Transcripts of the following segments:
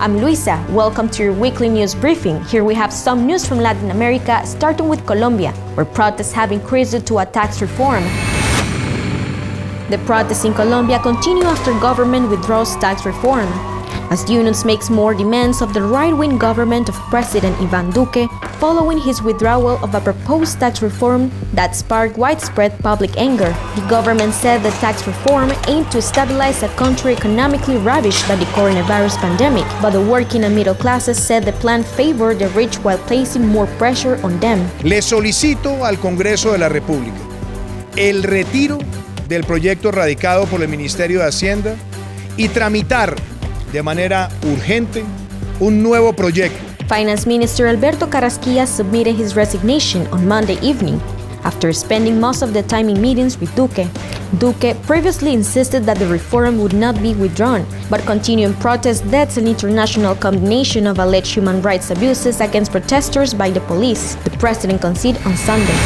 I'm Luisa. Welcome to your weekly news briefing. Here we have some news from Latin America, starting with Colombia, where protests have increased due to a tax reform. The protests in Colombia continue after government withdraws tax reform. As unions make more demands of the right-wing government of President Iván Duque following his withdrawal of a proposed tax reform that sparked widespread public anger. The government said the tax reform aimed to stabilize a country economically ravaged by the coronavirus pandemic, but the working and middle classes said the plan favored the rich while placing more pressure on them. Le solicito al Congreso de la República el retiro del proyecto radicado por el Ministerio de Hacienda y tramitar de manera urgente un nuevo proyecto. Finance Minister Alberto Carrasquilla submitted his resignation on Monday evening after spending most of the time in meetings with Duque. Duque previously insisted that the reform would not be withdrawn, but continuing protests that's an international condemnation of alleged human rights abuses against protesters by the police, the president conceded on Sunday.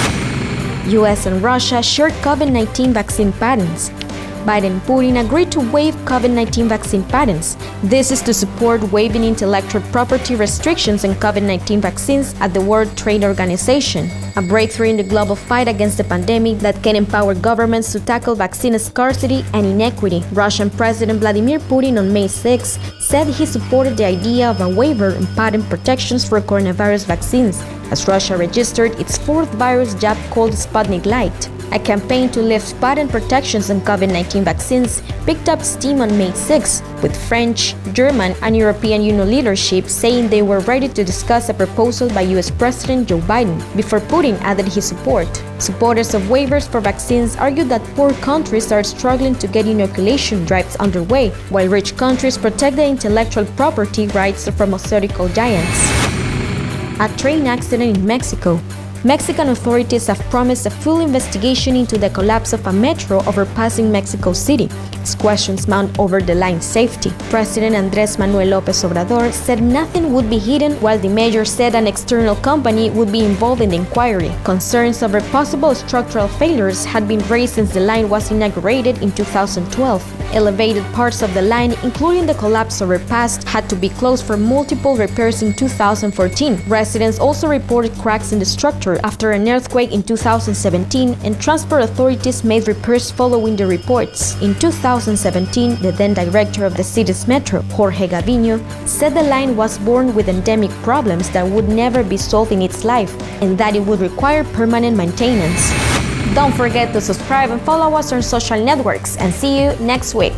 US and Russia shared COVID-19 vaccine patents. Biden and Putin agreed to waive COVID-19 vaccine patents. This is to support waiving intellectual property restrictions on COVID-19 vaccines at the World Trade Organization, a breakthrough in the global fight against the pandemic that can empower governments to tackle vaccine scarcity and inequity. Russian President Vladimir Putin on May 6 said he supported the idea of a waiver in patent protections for coronavirus vaccines, as Russia registered its fourth virus jab called Sputnik Light. A campaign to lift patent protections on COVID-19 vaccines picked up steam on May 6, with French, German, and European Union leadership saying they were ready to discuss a proposal by US President Joe Biden, before Putin added his support. Supporters of waivers for vaccines argued that poor countries are struggling to get inoculation drives underway, while rich countries protect the intellectual property rights of pharmaceutical giants. A train accident in Mexico. Mexican authorities have promised a full investigation into the collapse of a metro overpassing Mexico City, as questions mount over the line's safety. President Andrés Manuel López Obrador said nothing would be hidden, while the mayor said an external company would be involved in the inquiry. Concerns over possible structural failures had been raised since the line was inaugurated in 2012. Elevated parts of the line, including the collapsed overpass, had to be closed for multiple repairs in 2014. Residents also reported cracks in the structure after an earthquake in 2017, and transport authorities made repairs following the reports. In 2017, the then director of the city's metro, Jorge Gaviño, said the line was born with endemic problems that would never be solved in its life, and that it would require permanent maintenance. Don't forget to subscribe and follow us on social networks, and see you next week.